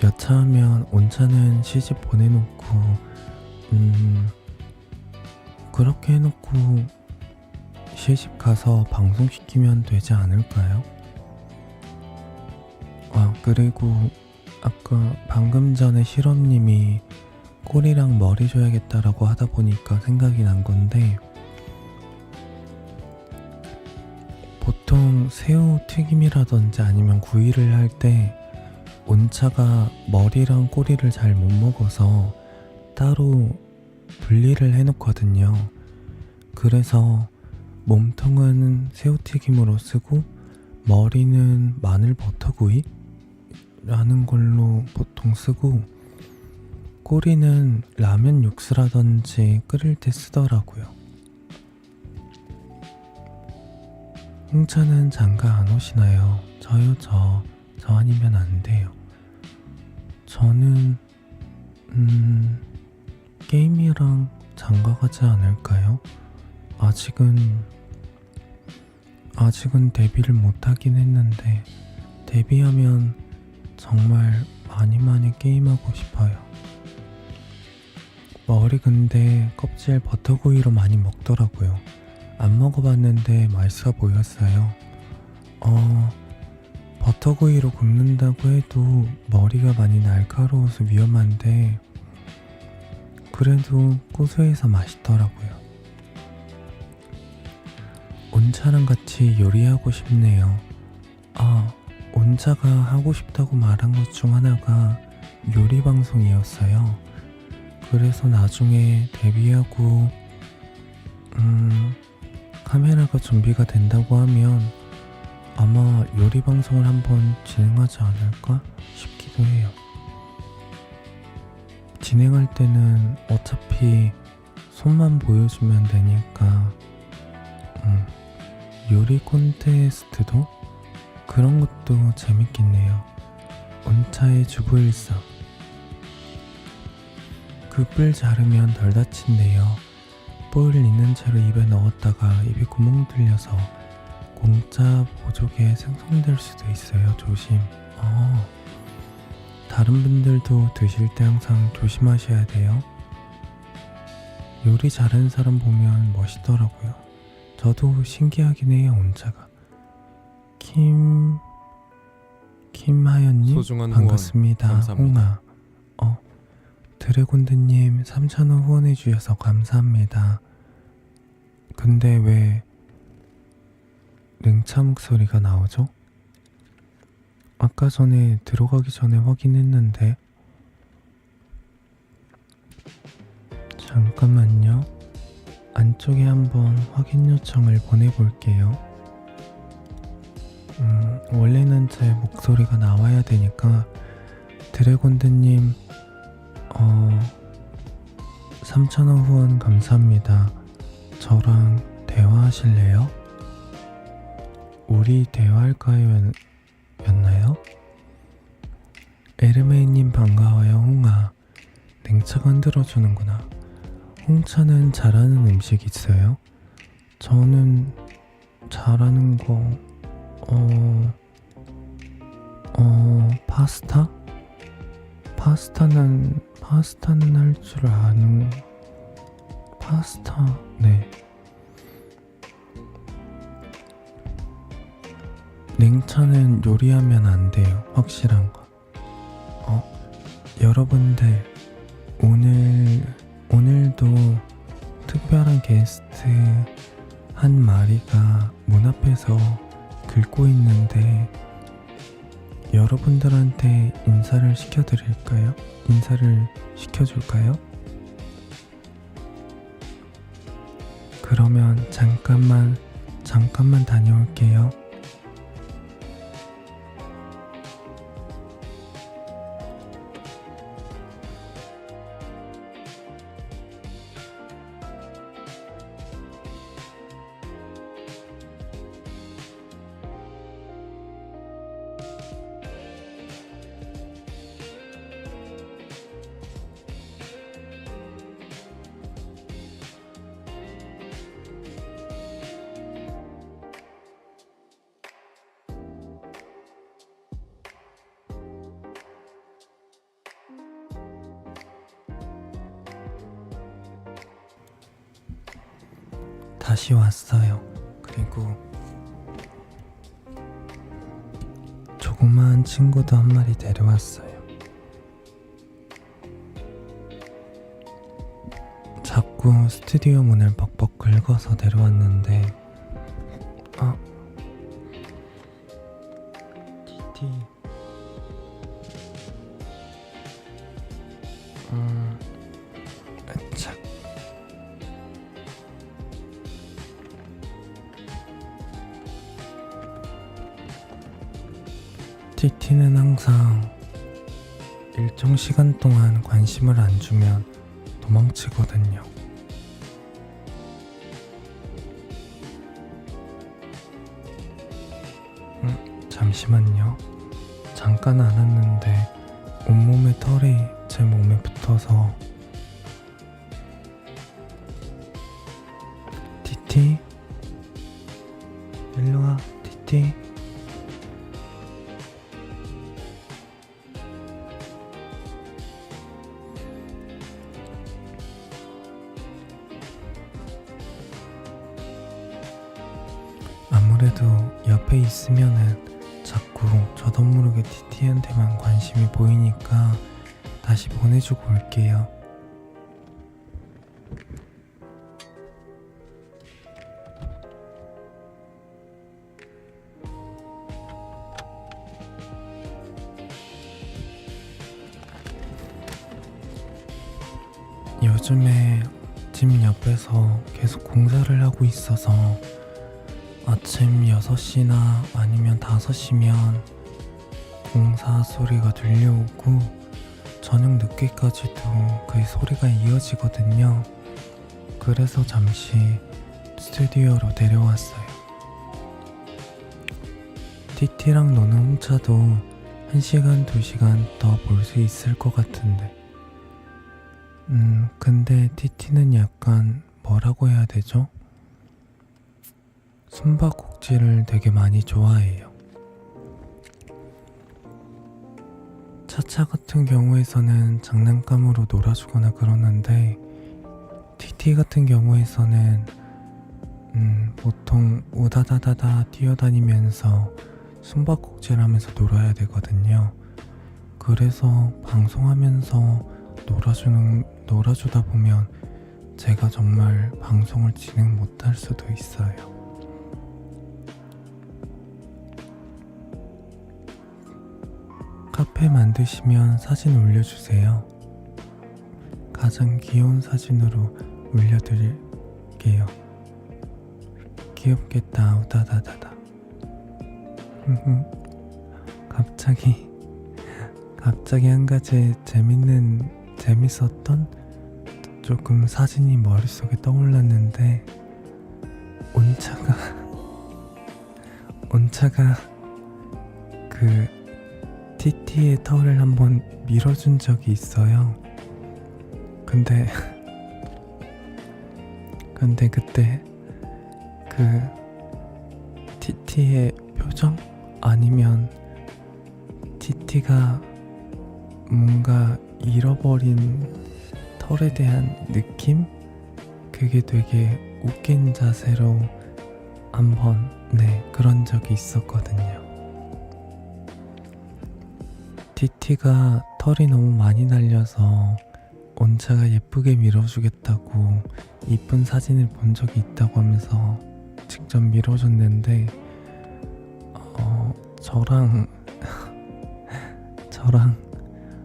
여차하면 온차는 시집 보내놓고 그렇게 해놓고 시집 가서 방송시키면 되지 않을까요? 그리고 아까 방금 전에 실험님이 꼬리랑 머리 줘야겠다라고 하다 보니까 생각이 난 건데, 보통 새우 튀김이라든지 아니면 구이를 할 때 온차가 머리랑 꼬리를 잘 못 먹어서 따로 분리를 해놓거든요. 그래서 몸통은 새우튀김으로 쓰고 머리는 마늘 버터구이? 라는 걸로 보통 쓰고 꼬리는 라면 육수라든지 끓일 때 쓰더라고요. 홍차는 장가 안 오시나요? 저요. 저 아니면 안 돼요. 저는 게임이랑 장가 가지 않을까요? 아직은 데뷔를 못하긴 했는데 데뷔하면 정말 많이 게임하고 싶어요. 머리 근데 껍질 버터구이로 많이 먹더라고요. 안 먹어봤는데 맛있어 보였어요. 버터구이로 굽는다고 해도 머리가 많이 날카로워서 위험한데 그래도 고소해서 맛있더라고요. 온차랑 같이 요리하고 싶네요. 온차가 하고 싶다고 말한 것 중 하나가 요리 방송이었어요. 그래서 나중에 데뷔하고 카메라가 준비가 된다고 하면 아마 요리 방송을 한번 진행하지 않을까 싶기도 해요. 진행할 때는 어차피 손만 보여주면 되니까 요리 콘테스트도 그런 것도 재밌겠네요. 온차의 주부일상. 그 뿔 자르면 덜 다친대요. 뿔 있는 채로 입에 넣었다가 입에 구멍 뚫려서 공짜 보조개 생성될 수도 있어요. 조심. 다른 분들도 드실 때 항상 조심하셔야 돼요. 요리 잘하는 사람 보면 멋있더라고요. 저도 신기하긴 해요. 온차가. 김하연님 소중한 반갑습니다. 후원 감사합니다. 홍아. 드래곤드님 3,000원 후원해주셔서 감사합니다. 근데 왜 능차 목소리가 나오죠? 아까 전에 들어가기 전에 확인했는데 잠깐만요. 안쪽에 한번 확인 요청을 보내볼게요. 원래는 제 목소리가 나와야 되니까 드래곤드님 3,000원 후원 감사합니다. 저랑 대화하실래요? 우리 대화할까요? 였나요? 에르메이님 반가워요. 홍아. 냉차가 흔들어주는구나. 홍차는 잘하는 음식 있어요? 저는 잘하는 거 파스타? 파스타는 할 줄 아는 파스타. 네. 냉차는 요리하면 안 돼요. 확실한 거. 여러분들 오늘도 특별한 게스트 한 마리가 문 앞에서 긁고 있는데 여러분들한테 인사를 시켜드릴까요? 인사를 시켜줄까요? 그러면 잠깐만 다녀올게요. 다시 왔어요. 그리고 조그마한 친구도 한 마리 데려왔어요. 자꾸 스튜디오 문을 벅벅 긁어서 데려왔는데 티티 참. 티티는 항상 일정 시간 동안 관심을 안 주면 도망치거든요. 잠시만요. 잠깐 안 왔는데 온몸에 털이 제 몸에 붙어서. 티티? 일로와, 티티. 아무래도 옆에 있으면은 자꾸 저도 모르게 티티한테만 관심이 보이니까 다시 보내주고 올게요. 요즘에 집 옆에서 계속 공사를 하고 있어서 아침 6시나 아니면 5시면 공사 소리가 들려오고 저녁 늦게까지도 그 소리가 이어지거든요. 그래서 잠시 스튜디오로 데려왔어요. 티티랑 노는 홍차도 1시간, 2시간 더 볼 수 있을 것 같은데 근데 티티는 약간 뭐라고 해야 되죠? 숨바꼭질을 되게 많이 좋아해요. 차차 같은 경우에서는 장난감으로 놀아주거나 그러는데 티티 같은 경우에서는 보통 우다다다다 뛰어다니면서 숨바꼭질하면서 놀아야 되거든요. 그래서 방송하면서 놀아주다 보면 제가 정말 방송을 진행 못할 수도 있어요. 카페 만드시면 사진 올려주세요. 가장 귀여운 사진으로 올려드릴게요. 귀엽겠다 우다다다다. 갑자기 한 가지 재밌었던 조금 사진이 머릿속에 떠올랐는데 온차가 그 티티의 털을 한번 밀어준 적이 있어요. 근데 그때 그 티티의 표정? 아니면 티티가 뭔가 잃어버린 털에 대한 느낌? 그게 되게 웃긴 자세로 한번 그런 적이 있었거든요. 티티가 털이 너무 많이 날려서 온차가 예쁘게 밀어주겠다고 이쁜 사진을 본 적이 있다고 하면서 직접 밀어줬는데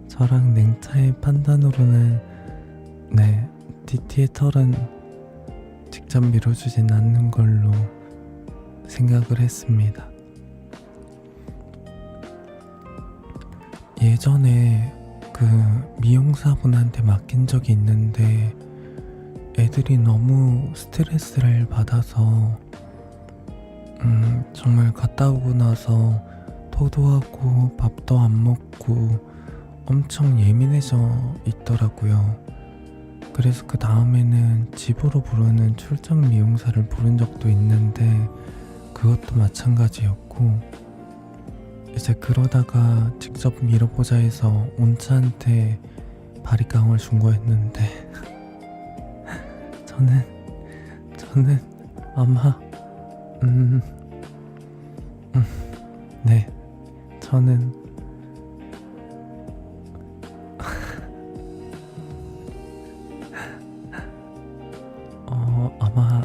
저랑 냉차의 판단으로는 티티의 털은 직접 밀어주진 않는 걸로 생각을 했습니다. 예전에 그 미용사분한테 맡긴 적이 있는데 애들이 너무 스트레스를 받아서 정말 갔다 오고 나서 토도하고 밥도 안 먹고 엄청 예민해져 있더라고요. 그래서 그 다음에는 집으로 부르는 출장 미용사를 부른 적도 있는데 그것도 마찬가지였고 이제 그러다가 직접 밀어보자 해서 온차한테 바리깡을 준 거였는데 저는 아마 저는 아마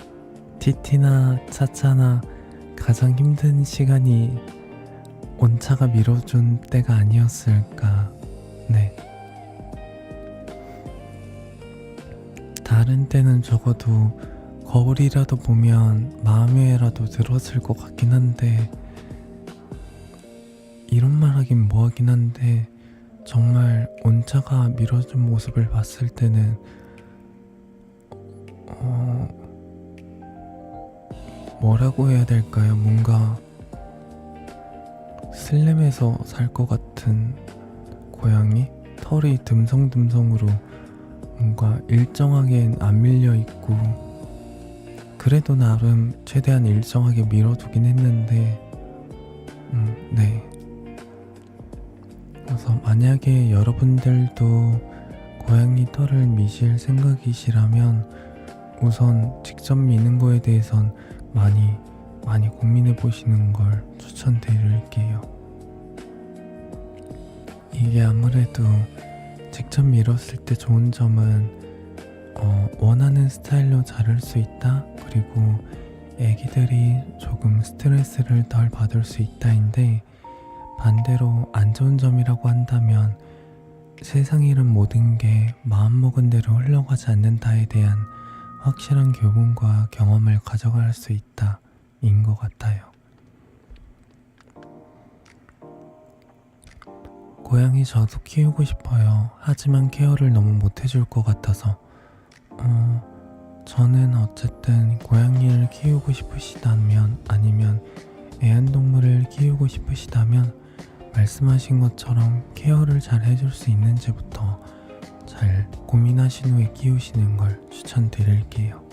티티나 차차나 가장 힘든 시간이 온차가 밀어준 때가 아니었을까. 다른 때는 적어도 거울이라도 보면 마음에라도 들었을 것 같긴 한데 이런 말 하긴 뭐하긴 한데 정말 온차가 밀어준 모습을 봤을 때는 뭐라고 해야 될까요? 뭔가 슬램에서 살 것 같은 고양이? 털이 듬성듬성으로 뭔가 일정하게 안 밀려 있고 그래도 나름 최대한 일정하게 밀어두긴 했는데 그래서 만약에 여러분들도 고양이 털을 미실 생각이시라면 우선 직접 미는 거에 대해선 많이 많이 고민해 보시는 걸 추천드릴게요. 이게 아무래도 직접 밀었을 때 좋은 점은 원하는 스타일로 자를 수 있다, 그리고 애기들이 조금 스트레스를 덜 받을 수 있다인데, 반대로 안 좋은 점이라고 한다면 세상 일은 모든 게 마음먹은 대로 흘러가지 않는다에 대한 확실한 교훈과 경험을 가져갈 수 있다 인 것 같아요. 고양이 저도 키우고 싶어요. 하지만 케어를 너무 못해줄 것 같아서. 저는 어쨌든 고양이를 키우고 싶으시다면, 아니면 애완동물을 키우고 싶으시다면 말씀하신 것처럼 케어를 잘 해줄 수 있는지부터 잘 고민하신 후에 키우시는 걸 추천드릴게요.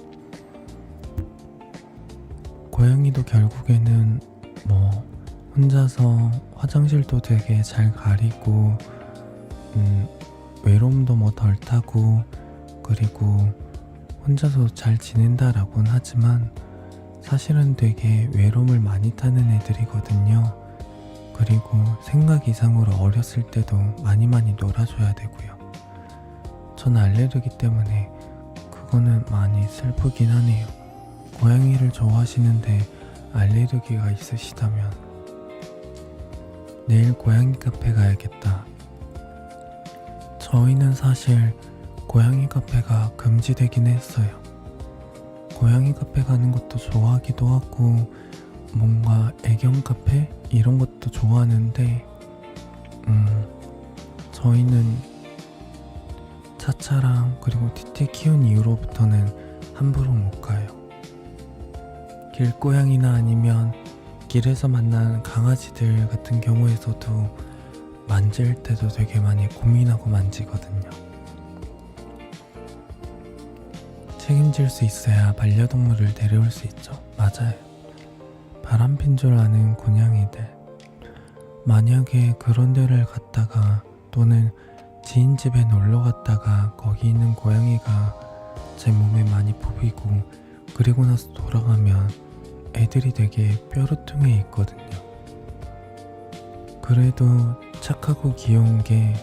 고양이도 결국에는 혼자서 화장실도 되게 잘 가리고, 외로움도 덜 타고, 그리고 혼자서 잘 지낸다라고는 하지만 사실은 되게 외로움을 많이 타는 애들이거든요. 그리고 생각 이상으로 어렸을 때도 많이 놀아줘야 되고요. 전 알레르기 때문에 그거는 많이 슬프긴 하네요. 고양이를 좋아하시는데 알레르기가 있으시다면 내일 고양이 카페 가야겠다. 저희는 사실 고양이 카페가 금지되긴 했어요. 고양이 카페 가는 것도 좋아하기도 하고, 뭔가 애견 카페? 이런 것도 좋아하는데, 저희는 차차랑 그리고 티티 키운 이후로부터는 함부로 못 가요. 길고양이나 아니면 길에서 만난 강아지들 같은 경우에서도 만질 때도 되게 많이 고민하고 만지거든요. 책임질 수 있어야 반려동물을 데려올 수 있죠. 맞아요. 바람핀 줄 아는 고양이들. 만약에 그런 데를 갔다가, 또는 지인 집에 놀러 갔다가 거기 있는 고양이가 제 몸에 많이 부비고 그리고 나서 돌아가면 애들이 되게 뾰루퉁해 있거든요. 그래도 착하고 귀여운 게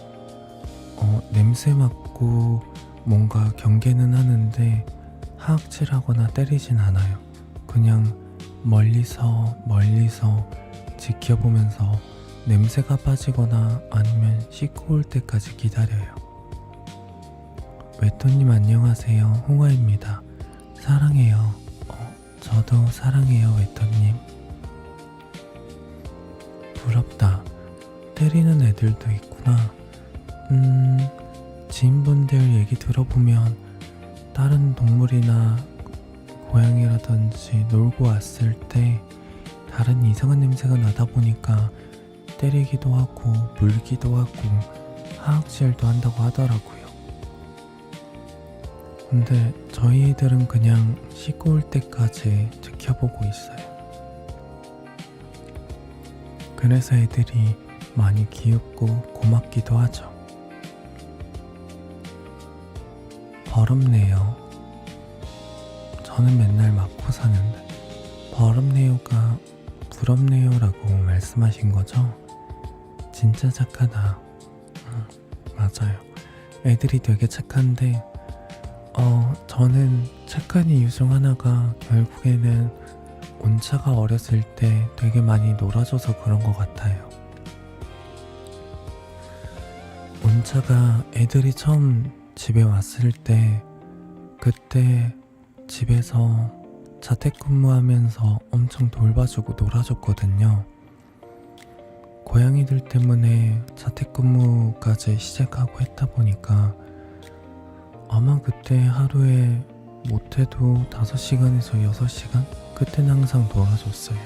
냄새 맡고 뭔가 경계는 하는데 하악질하거나 때리진 않아요. 그냥 멀리서 지켜보면서 냄새가 빠지거나 아니면 씻고 올 때까지 기다려요. 외토님 안녕하세요. 홍화입니다. 사랑해요. 저도 사랑해요, 외토님. 부럽다. 때리는 애들도 있구나. 지인분들 얘기 들어보면 다른 동물이나 고양이라든지 놀고 왔을 때 다른 이상한 냄새가 나다 보니까 때리기도 하고 물기도 하고 하악질도 한다고 하더라고요. 근데 저희 애들은 그냥 씻고 올 때까지 지켜보고 있어요. 그래서 애들이 많이 귀엽고 고맙기도 하죠. 버럽네요. 저는 맨날 맞고 사는데 버럽네요가 부럽네요라고 말씀하신 거죠? 진짜 착하다. 맞아요. 애들이 되게 착한데 저는 착한 이유 중 하나가 결국에는 온차가 어렸을 때 되게 많이 놀아줘서 그런 것 같아요. 온차가 애들이 처음 집에 왔을 때, 그때 집에서 자택근무하면서 엄청 돌봐주고 놀아줬거든요. 고양이들 때문에 자택근무까지 시작하고 했다 보니까 아마 그때 하루에 못해도 5시간에서 6시간? 그때는 항상 놀아줬어요.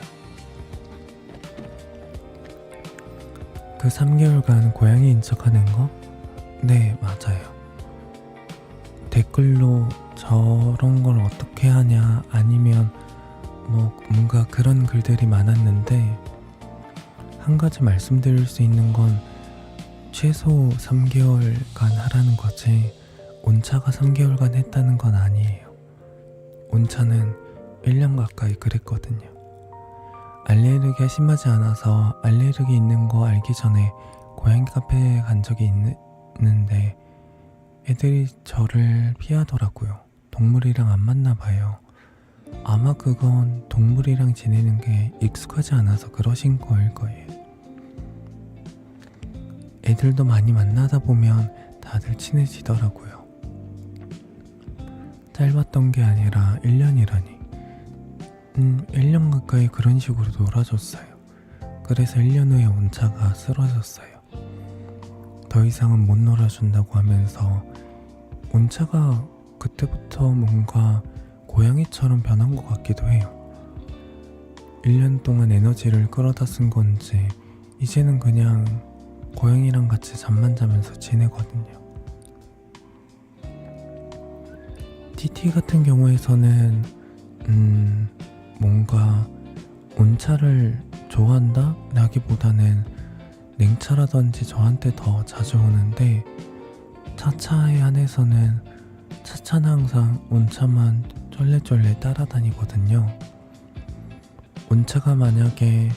그 3개월간 고양이인 척하는 거? 네, 맞아요. 댓글로 저런 걸 어떻게 하냐, 아니면 뭔가 그런 글들이 많았는데, 한 가지 말씀드릴 수 있는 건 최소 3개월간 하라는 거지, 온차가 3개월간 했다는 건 아니에요. 온차는 1년 가까이 그랬거든요. 알레르기가 심하지 않아서 알레르기 있는 거 알기 전에 고양이 카페에 간 적이 있는데 애들이 저를 피하더라고요. 동물이랑 안 맞나 봐요. 아마 그건 동물이랑 지내는 게 익숙하지 않아서 그러신 거일 거예요. 애들도 많이 만나다 보면 다들 친해지더라고요. 짧았던 게 아니라 1년이라니. 1년 가까이 그런 식으로 놀아줬어요. 그래서 1년 후에 온차가 쓰러졌어요. 더 이상은 못 놀아준다고 하면서 온차가 그때부터 뭔가 고양이처럼 변한 것 같기도 해요. 1년 동안 에너지를 끌어다 쓴 건지 이제는 그냥 고양이랑 같이 잠만 자면서 지내거든요. TT 같은 경우에서는 뭔가 온차를 좋아한다? 라기보다는 냉차라든지 저한테 더 자주 오는데 차차에 한해서는 차차는 항상 온차만 쫄래쫄래 따라다니거든요. 온차가 만약에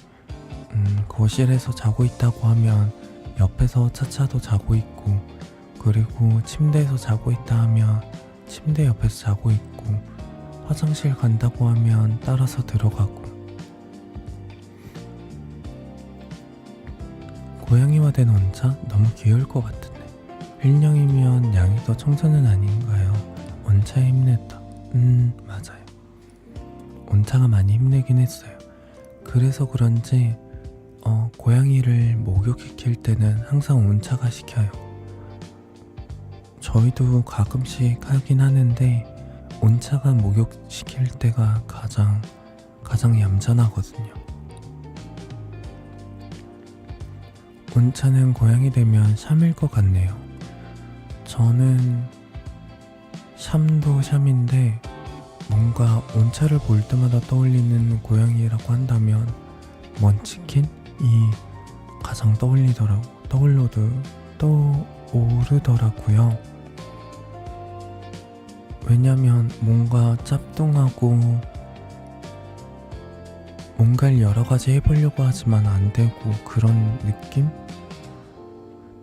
거실에서 자고 있다고 하면 옆에서 차차도 자고 있고, 그리고 침대에서 자고 있다 하면 침대 옆에서 자고 있고, 화장실 간다고 하면 따라서 들어가고. 고양이화된 온차 너무 귀여울 것 같은데. 일령이면 양이도 청소년 아닌가요? 온차에 힘냈다. 맞아요. 온차가 많이 힘내긴 했어요. 그래서 그런지 고양이를 목욕시킬 때는 항상 온차가 시켜요. 저희도 가끔씩 하긴 하는데 온차가 목욕시킬 때가 가장 얌전하거든요. 온차는 고양이 되면 샴일 것 같네요. 저는 샴도 샴인데 뭔가 온차를 볼 때마다 떠올리는 고양이라고 한다면 먼치킨이 가장 떠오르더라고요. 왜냐면 뭔가 짭뚱하고 뭔가를 여러 가지 해보려고 하지만 안 되고 그런 느낌?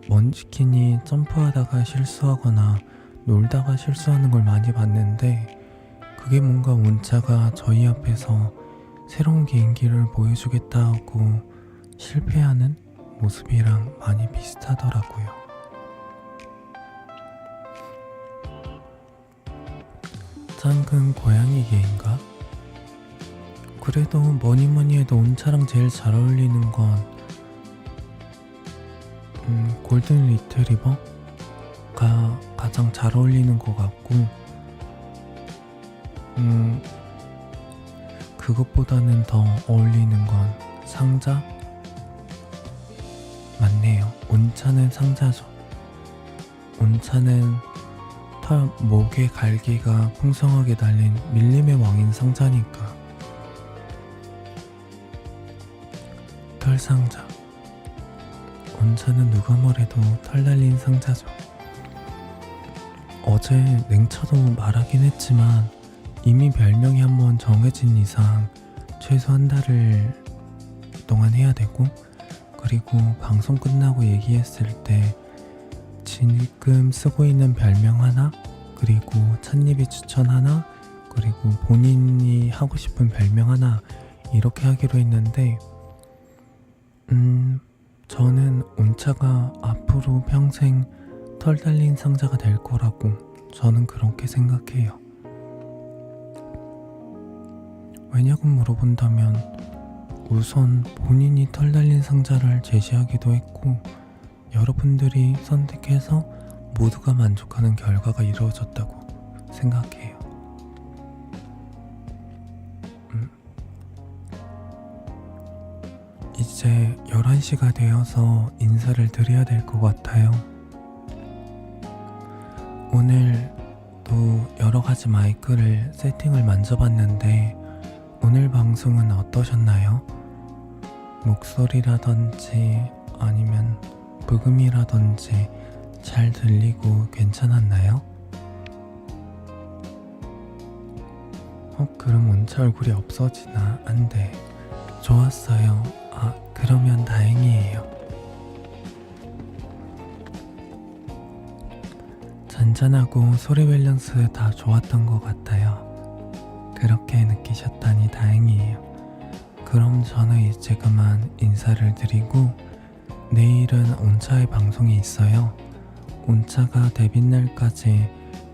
먼치킨이 점프하다가 실수하거나 놀다가 실수하는 걸 많이 봤는데 그게 뭔가 온차가 저희 앞에서 새로운 개인기를 보여주겠다 하고 실패하는 모습이랑 많이 비슷하더라고요. 짱근 고양이계인가? 그래도 뭐니뭐니 해도 온차랑 제일 잘 어울리는 건 골든 리트리버가 가장 잘 어울리는 것 같고 그것보다는 더 어울리는 건 상자? 맞네요. 온차는 상자죠. 온차는 목에 갈기가 풍성하게 달린 밀림의 왕인 상자니까. 털상자. 온차는 누가 뭐래도 털 달린 상자죠. 어제 냉차도 말하긴 했지만 이미 별명이 한번 정해진 이상 최소 한 달을 동안 해야 되고, 그리고 방송 끝나고 얘기했을 때 지금 쓰고 있는 별명 하나, 그리고 찬립이 추천 하나, 그리고 본인이 하고 싶은 별명 하나 이렇게 하기로 했는데 저는 온차가 앞으로 평생 털 달린 상자가 될 거라고 저는 그렇게 생각해요. 왜냐고 물어본다면 우선 본인이 털 달린 상자를 제시하기도 했고 여러분들이 선택해서 모두가 만족하는 결과가 이루어졌다고 생각해요. 이제 11시가 되어서 인사를 드려야 될 것 같아요. 오늘도 여러가지 마이크를 세팅을 만져봤는데 오늘 방송은 어떠셨나요? 목소리라든지 아니면 부금이라든지 잘 들리고 괜찮았나요? 그럼 온차 얼굴이 없어지나? 안 돼. 좋았어요. 아, 그러면 다행이에요. 잔잔하고 소리 밸런스 다 좋았던 것 같아요. 그렇게 느끼셨다니 다행이에요. 그럼 저는 이제 그만 인사를 드리고 내일은 온차의 방송이 있어요. 온차가 데뷔날까지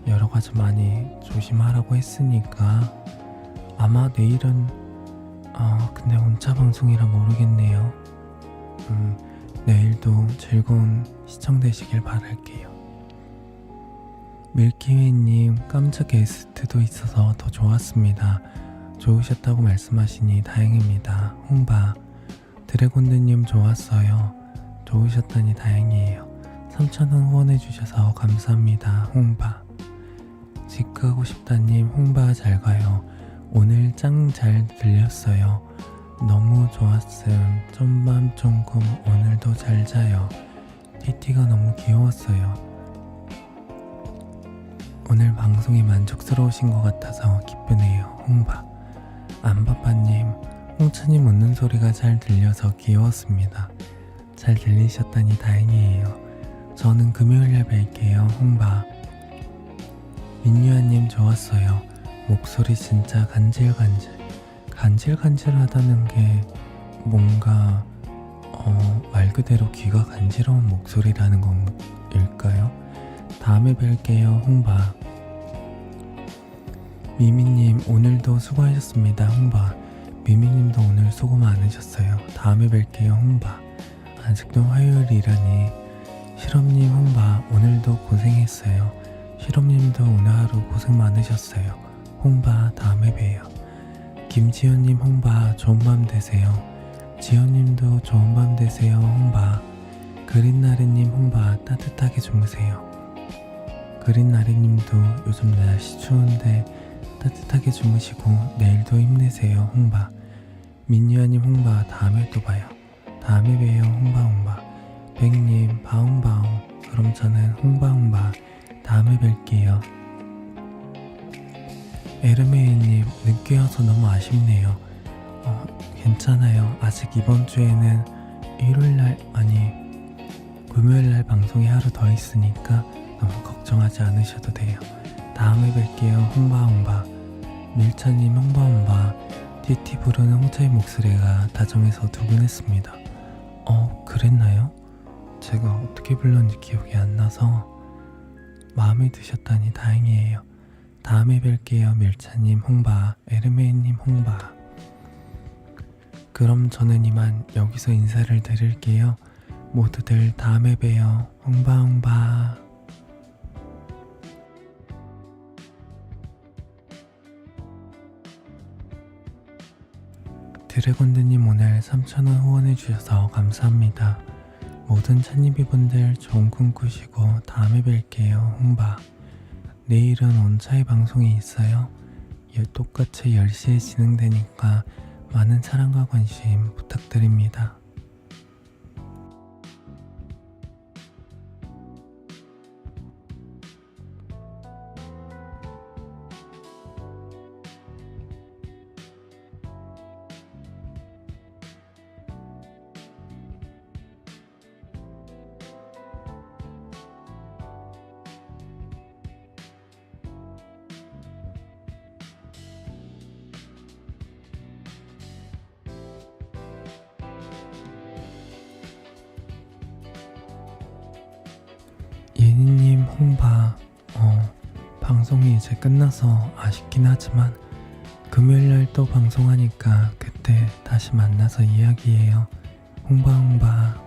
여러가지 많이 조심하라고 했으니까 아마 내일은 근데 온차 방송이라 모르겠네요. 내일도 즐거운 시청 되시길 바랄게요. 밀키웨이님 깜짝 게스트도 있어서 더 좋았습니다. 좋으셨다고 말씀하시니 다행입니다. 홍바 드래곤드님 좋았어요. 좋으셨다니 다행이에요. 3,000원 후원해주셔서 감사합니다. 홍바 집 가고 싶다님 홍바 잘가요. 오늘 짱 잘 들렸어요. 너무 좋았음. 좀밤 오늘도 잘 자요. 티티가 너무 귀여웠어요. 오늘 방송이 만족스러우신 것 같아서 기쁘네요. 홍바 안바빠님 홍차님 웃는 소리가 잘 들려서 귀여웠습니다. 잘 들리셨다니 다행이에요. 저는 금요일에 뵐게요. 홍바 민유아님 좋았어요. 목소리 진짜 간질간질하다는 게 뭔가 말 그대로 귀가 간지러운 목소리라는 건일까요? 다음에 뵐게요. 홍바 미미님 오늘도 수고하셨습니다. 홍바 미미님도 오늘 수고 많으셨어요. 다음에 뵐게요. 홍바 아직도 화요일이라니 실험님 홍바 오늘도 고생했어요. 실험님도 오늘 하루 고생 많으셨어요. 홍바 다음에 봬요. 김지연님 홍바 좋은 밤 되세요. 지연님도 좋은 밤 되세요. 홍바 그린나리님 홍바 따뜻하게 주무세요. 그린나리님도 요즘 날씨 추운데 따뜻하게 주무시고 내일도 힘내세요. 홍바 민유아님 홍바 다음에 또 봐요. 다음에 봬요. 홍바 백님 바웅바웅 그럼 저는 홍바 다음에 뵐게요. 에르메이님 늦게 와서 너무 아쉽네요. 괜찮아요. 아직 이번 주에는 금요일날 방송이 하루 더 있으니까 너무 걱정하지 않으셔도 돼요. 다음에 뵐게요. 홍바 밀차님 홍바 티티 부르는 홍차의 목소리가 다정해서 두근했습니다. 그랬나요? 제가 어떻게 불렀는지 기억이 안 나서 마음에 드셨다니 다행이에요. 다음에 뵐게요. 밀차님 홍바 에르메이님 홍바 그럼 저는 이만 여기서 인사를 드릴게요. 모두들 다음에 봬요. 홍바 드래곤드님 오늘 3,000원 후원해주셔서 감사합니다. 모든 찬이비분들 좋은 꿈 꾸시고 다음에 뵐게요. 홍바 내일은 온차의 방송이 있어요. 똑같이 10시에 진행되니까 많은 사랑과 관심 부탁드립니다. 예니님 홍바 방송이 이제 끝나서 아쉽긴 하지만 금요일날 또 방송하니까 그때 다시 만나서 이야기해요. 홍바